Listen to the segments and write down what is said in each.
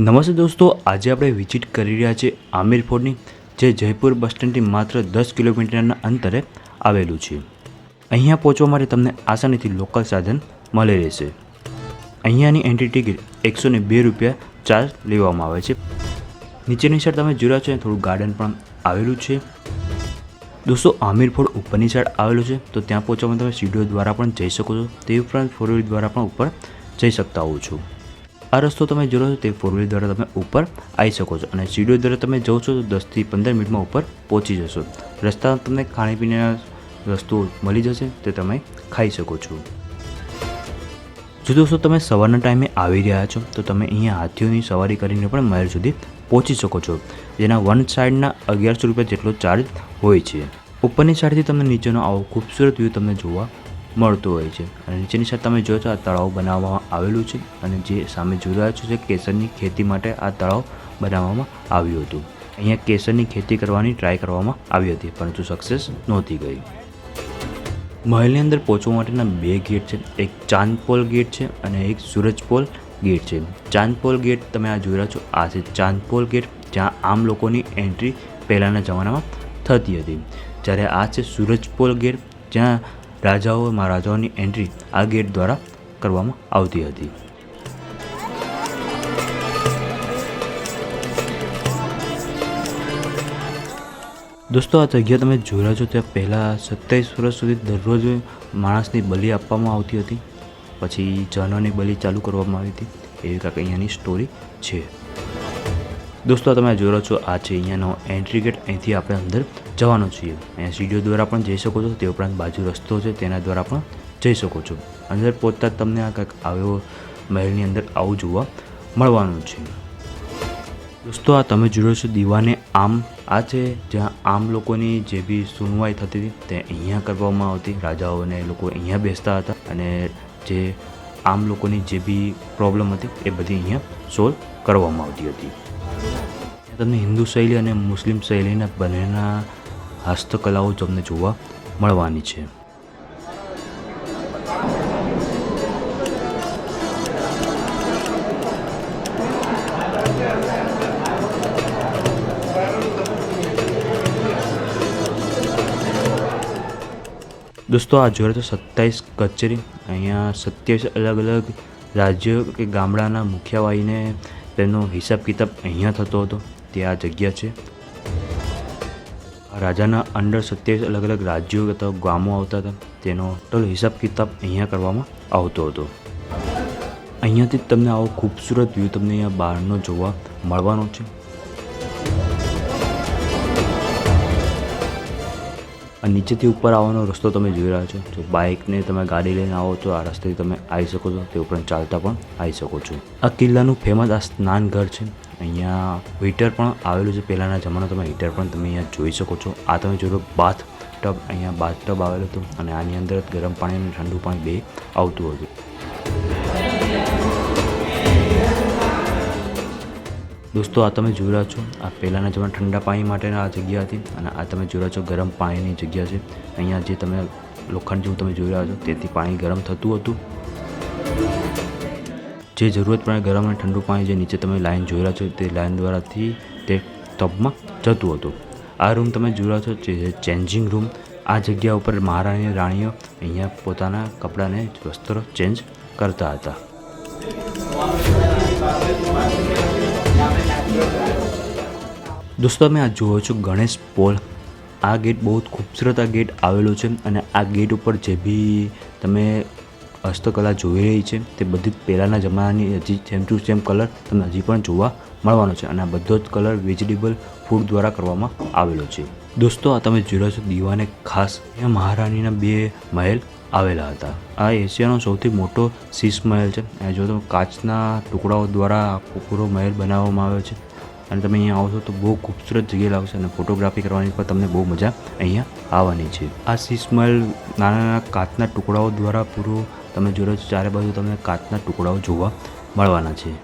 નમસ્તે દોસ્તો, આજે આપણે વિઝિટ કરી રહ્યા છીએ આમિર ફોર્ટની, જે જયપુર બસ સ્ટેન્ડથી માત્ર 10 કિલોમીટરના અંતરે આવેલું છે. અહીંયા પહોંચવા માટે તમને આસાનીથી લોકલ સાધન મળી રહેશે. અહીંયાની એન્ટ્રી ટિકિટ 102 રૂપિયા ચાર્જ લેવામાં આવે છે. નીચેની સાઈડ તમે જોયા છો થોડું ગાર્ડન પણ આવેલું છે. દોસ્તો, આમિર ફોર્ટ ઉપરની સાઈડ આવેલું છે, તો ત્યાં પહોંચવા માટે તમે સીડીઓ દ્વારા પણ જઈ શકો છો. તે ઉપરાંત ફોર વ્હીલ દ્વારા પણ ઉપર જઈ શકતા હો છો. આ રસ્તો તમે જોયો છો તે ફોર વ્હીલ દ્વારા તમે ઉપર આવી શકો છો, અને સીડીઓ દ્વારા તમે જાઓ છો તો 10 થી 15 મિનિટમાં ઉપર પહોંચી જશો. રસ્તામાં તમને ખાણીપીણીના વસ્તુઓ મળી જશે, તે તમે ખાઈ શકો છો. જો દોસ્તો તમે સવારના ટાઈમે આવી રહ્યા છો તો તમે અહીંયા હાથીઓની સવારી કરીને પણ મહેલ સુધી પહોંચી શકો છો, જેના વન સાઈડના 1100 રૂપિયા જેટલો ચાર્જ હોય છે. ઉપરની સાઈડથી તમને નીચેનો આવો ખૂબસૂરત વ્યૂ તમને જોવા મળતો હોય છે. અને નીચેની સાઈડ તમે જોયો છો આ તળાવ બનાવવામાં આવેલું છે, અને જે સામે જોઈ રહ્યા છો તે કેસરની ખેતી માટે આ તળાવ બનાવવામાં આવ્યું હતું. અહીંયા કેસરની ખેતી કરવાની ટ્રાય કરવામાં આવી હતી, પરંતુ સક્સેસ નહોતી ગઈ. મહેલની અંદર પહોંચવા માટેના 2 ગેટ છે. એક ચાંદપોલ ગેટ છે અને એક સૂરજપોલ ગેટ છે. ચાંદપોલ ગેટ તમે આ જોઈ રહ્યા છો, આ છે ચાંદપોલ ગેટ, જ્યાં આમ લોકોની એન્ટ્રી પહેલાંના જમાનામાં થતી હતી. જ્યારે આ છે સૂરજપોલ ગેટ, જ્યાં મહારાજાઓની એન્ટ્રી આ ગેટ દ્વારા કરવામાં આવતી હતી. દોસ્તો, આ જગ્યા તમે જોઈ રહ્યા છો ત્યાં પહેલાં 27 વર્ષ સુધી દરરોજ માણસની બલિ આપવામાં આવતી હતી, પછી જાનવરની બલિ ચાલુ કરવામાં આવી હતી. એવી કાંઈક અહીંયાની સ્ટોરી છે. દોસ્તો, તમે જોઈ રહ્યા છો આ છે અહીંયાનો એન્ટ્રી ગેટ. અહીંથી આપણે અંદર જવાનું છીએ. અહીંયા સીડીઓ દ્વારા પણ જઈ શકો છો, તે ઉપરાંત બાજુ રસ્તો છે તેના દ્વારા પણ જઈ શકો છો. અંદર પહોંચતા તમને આ કંઈક આવ્યો મહેલની અંદર આવું જોવા મળવાનું છે. દોસ્તો, આ તમે જોઈ રહ્યો છો દીવાને આમ, આ છે જ્યાં આમ લોકોની જે બી સુનવાઈ થતી હતી તે અહીંયા કરવામાં આવતી. રાજાઓને લોકો અહીંયા બેસતા હતા, અને જે આમ લોકોની જે બી પ્રોબ્લેમ હતી એ બધી અહીંયા સોલ્વ કરવામાં આવતી હતી. તમને હિન્દુ શૈલી અને મુસ્લિમ શૈલીના બંનેના હસ્તકલાઓ તમને જોવા મળવાની છે. દોસ્તો, આ જોડે તો 27 કચેરી. અહીંયા 27 અલગ અલગ રાજ્યો કે ગામડાના મુખ્યવાહીને તેનો હિસાબ કિતાબ અહીંયા થતો હતો. તે આ જગ્યા છે. રાજાના અંડર 27 અલગ અલગ રાજ્યો અથવા ગામો આવતા હતા, તેનો ટોટલ હિસાબ કિતાબ અહીંયા કરવામાં આવતો હતો. અહીંયાથી તમને આવો ખૂબસૂરત વ્યૂ તમને અહીંયા બહારનો જોવા મળવાનો છે. અને નીચેથી ઉપર આવવાનો રસ્તો તમે જોઈ રહ્યા છો. જો બાઇકને તમે ગાડી લઈને આવો તો આ રસ્તેથી તમે આવી શકો છો, તે ઉપરાંત ચાલતા પણ આવી શકો છો. આ કિલ્લાનું ફેમસ આ સ્નાન ઘર છે. અહીંયા હીટર પણ આવેલું છે. પહેલાંના જમાનામાં તમે હીટર પણ તમે અહીંયા જોઈ શકો છો. આ તમે જોયો બાથ ટબ, અહીંયા બાથ ટબ આવેલું હતું, અને આની અંદર ગરમ પાણી અને ઠંડુ પાણી બે આવતું હતું. દોસ્તો, આ તમે જોઈ રહ્યા છો આ પહેલાંના જમાના ઠંડા પાણી માટેના આ જગ્યા હતી, અને આ તમે જોઈ રહ્યા છો ગરમ પાણીની જગ્યા છે. અહીંયા જે તમે લોખંડ જેવું તમે જોઈ રહ્યા છો તેથી પાણી ગરમ થતું હતું. જે જરૂરત પડે ગરમ અને ઠંડુ પાણી જે નીચે તમે લાઈન જોઈ રહ્યા છો તે લાઈન દ્વારાથી તે ટબમાં જતું હતું. આ રૂમ તમે જોઈ રહ્યા છો જે ચેન્જિંગ રૂમ. આ જગ્યા ઉપર મહારાણી રાણીઓ અહીંયા પોતાના કપડાને વસ્ત્રો ચેન્જ કરતા હતા. દોસ્તો, તમે આ જોવો છો ગણેશ પોલ. આ ગેટ બહુ જ ખૂબસૂરત આ ગેટ આવેલો છે, અને આ ગેટ ઉપર જે બી તમે હસ્તકલા જોઈ રહી છે તે બધી જ પહેલાંના જમાનાની હજી સેમ ટુ સેમ કલર તમને હજી પણ જોવા મળવાનો છે, અને આ બધો જ કલર વેજીટેબલ ફૂડ દ્વારા કરવામાં આવેલો છે. દોસ્તો, આ તમે જોઈ રહ્યા છો દીવાને ખાસ અહીંયા મહારાણીના 2 મહેલ આવેલા હતા. આ એશિયાનો સૌથી મોટો શીશ મહેલ છે. અહીંયા જો તમે કાચના ટુકડાઓ દ્વારા આખો પૂરો મહેલ બનાવવામાં આવ્યો છે, અને તમે અહીંયા આવો છો તો બહુ ખૂબસૂરત જગ્યા લાગશે, અને ફોટોગ્રાફી કરવાની પણ તમને બહુ મજા અહીંયા આવવાની છે. આ શીશ મહેલ નાના નાના કાચના ટુકડાઓ દ્વારા પૂરો તમે જોઈ રહ્યા છો. ચારે બાજુ તમને કાચના ટુકડાઓ જોવા મળવાના છે.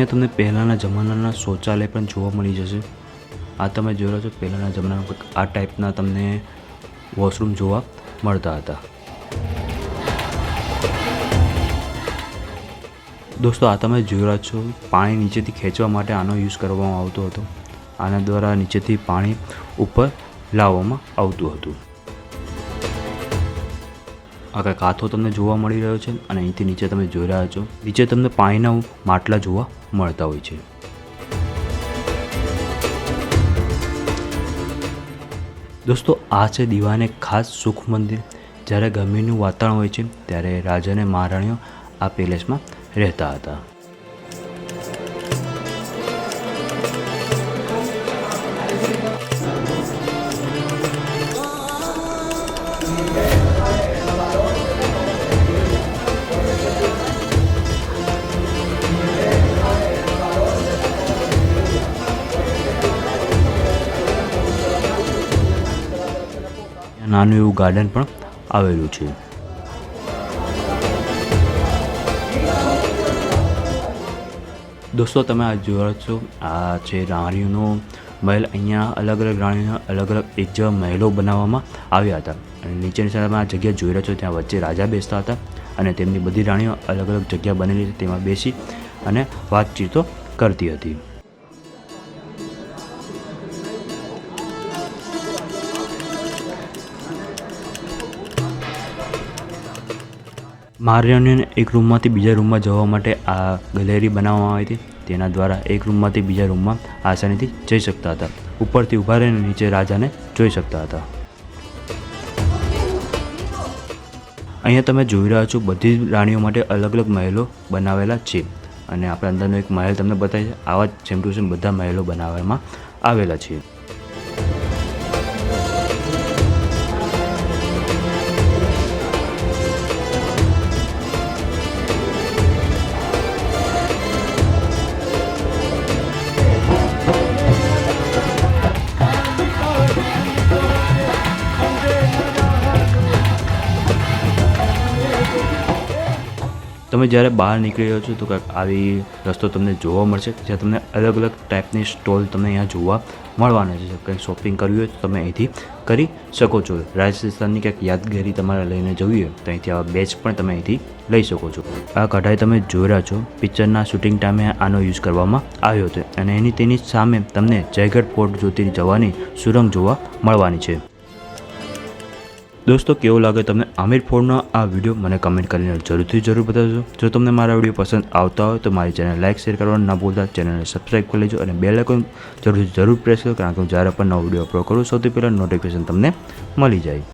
અહીંયા તમને પહેલાંના જમાનાના શૌચાલય પણ જોવા મળી જશે. આ તમે જોઈ રહ્યા છો, પહેલાંના જમાનામાં આ ટાઈપના તમને વોશરૂમ જોવા મળતા હતા. દોસ્તો, આ તમે જોઈ રહ્યા છો, પાણી નીચેથી ખેંચવા માટે આનો યુઝ કરવામાં આવતો હતો. આના દ્વારા નીચેથી પાણી ઉપર લાવવામાં આવતું હતું. આ કંઈક હાથો તમને જોવા મળી રહ્યો છે અને અહીંથી નીચે તમે જોઈ રહ્યા છો, નીચે તમને પાણીના માટલા જોવા મળતા હોય છે. દોસ્તો, આ છે દીવાને ખાસ સુખ મંદિર. જ્યારે ગરમીનું વાતાવરણ હોય છે ત્યારે રાજા અને મહારાણીઓ આ પેલેસમાં રહેતા હતા. નાનું એવું ગાર્ડન પણ આવેલું છે. દોસ્તો, તમે આ જોઈ છો, આ છે રાણીઓનો મહેલ. અહીંયા અલગ અલગ રાણીઓના અલગ અલગ એક જેવા મહેલો બનાવવામાં આવ્યા હતા અને નીચેની સાઈડ તમે આ જગ્યા જોઈ રહ્યા છો, ત્યાં વચ્ચે રાજા બેસતા હતા અને તેમની બધી રાણીઓ અલગ અલગ જગ્યા બનેલી છે, તેમાં બેસી અને વાતચીતો કરતી હતી. મહારાણીઓને એક રૂમમાંથી બીજા રૂમમાં જવા માટે આ ગેલેરી બનાવવામાં આવી હતી. તેના દ્વારા એક રૂમમાંથી બીજા રૂમમાં આસાનીથી જઈ શકતા હતા. ઉપરથી ઊભા રહીને નીચે રાજાને જોઈ શકતા હતા. અહીંયા તમે જોઈ રહ્યા છો, બધી રાણીઓ માટે અલગ અલગ મહેલો બનાવેલા છે અને આપણે અંદરનો એક મહેલ તમને બતાવીએ. આવા જ સેમ ટુ સેમ બધા મહેલો બનાવવામાં આવેલા છે. તમે જ્યારે બહાર નીકળી રહ્યો છો તો કંઈક આવી રસ્તો તમને જોવા મળશે, જ્યાં તમને અલગ અલગ ટાઈપની સ્ટોલ તમને અહીંયા જોવા મળવાના છે. કંઈક શોપિંગ કરવી હોય તો તમે અહીંથી કરી શકો છો. રાજસ્થાનની કંઈક યાદગીરી તમારે લઈને જવી હોય તો અહીંથી આવા બેચ પણ તમે અહીંથી લઈ શકો છો. આ કઢાઈ તમે જોઈ રહ્યા છો, પિક્ચરના શૂટિંગ ટાઈમે આનો યુઝ કરવામાં આવ્યો હતો અને તેની સામે તમને જયગઢ ફોર્ટ જોતી જવાની સુરંગ જોવા મળવાની છે. દોસ્તો, કેવો લાગે તમને આમિર ફોર્ટનો આ વિડીયો મને કમેન્ટ કરીને જરૂર બતાવજો. જો તમને મારા વિડીયો પસંદ આવતા હોય તો મારી ચેનલ લાઇક શેર કરવાનું ના ભૂલતા. ચેનલને સબસ્ક્રાઈબ કરી લેજો અને બેલ આઇકોન જરૂર પ્રેસ કરો, કારણ કે હું જ્યારે પણ નવો વિડીયો અપલોડ કરું સૌથી પહેલાં નોટિફિકેશન તમને મળી જાય.